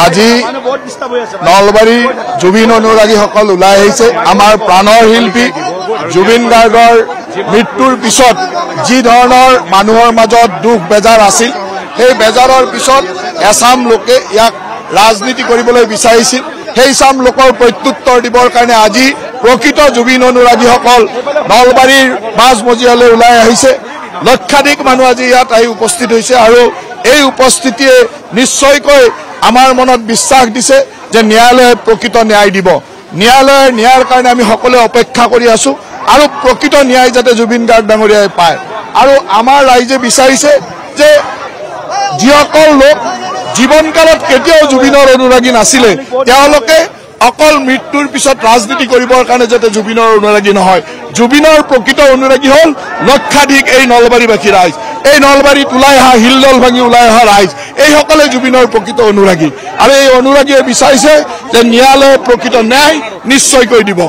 আজি নলবাৰী জুবিন অনুৰাগীসকল ওলাই আহিছে। আমাৰ প্ৰাণৰ শিল্পী জুবিন গাৰ্গৰ মৃত্যুৰ পিছত যি ধৰণৰ মানুহৰ মাজত দুখ বেজাৰ আছিল, সেই বেজাৰৰ পিছত এছাম লোকে ইয়াক ৰাজনীতি কৰিবলৈ বিচাৰিছিল। সেই চাম লোকৰ প্ৰত্যুত্তৰ দিবৰ কাৰণে আজি প্ৰকৃত জুবিন অনুৰাগীসকল নলবাৰীৰ মাজমজিয়ালৈ ওলাই আহিছে। লক্ষাধিক মানুহ আজি ইয়াত আহি উপস্থিত হৈছে আৰু এই উপস্থিতিয়ে নিশ্চয়কৈ আমাৰ মনত বিশ্বাস দিছে যে ন্যায়ালয়ে প্ৰকৃত ন্যায় দিব। ন্যায়ালয়ৰ ন্যায়ৰ কাৰণে আমি সকলোৱে অপেক্ষা কৰি আছো আৰু প্ৰকৃত ন্যায় যাতে জুবিন গাৰ্গ ডাঙৰীয়াই পায়। আৰু আমাৰ ৰাইজে বিচাৰিছে যে যিসকল লোক জীৱনকালত কেতিয়াও জুবিনৰ অনুৰাগী নাছিলে, তেওঁলোকে অকল মৃত্যুৰ পিছত ৰাজনীতি কৰিবৰ কাৰণে যাতে জুবিনৰ অনুৰাগী নহয়। জুবিনৰ প্ৰকৃত অনুৰাগী হ'ল লক্ষাধিক এই নলবাৰীবাসী ৰাইজ, এই নলবাৰীত ওলাই অহা হিলদল ভাঙি ওলাই অহা ৰাইজ, এইসকলে জুবিনৰ প্ৰকৃত অনুৰাগী। আৰু এই অনুৰাগীয়ে বিচাৰিছে যে ন্যায়ালয়ে প্ৰকৃত ন্যায় নিশ্চয়কৈ দিব।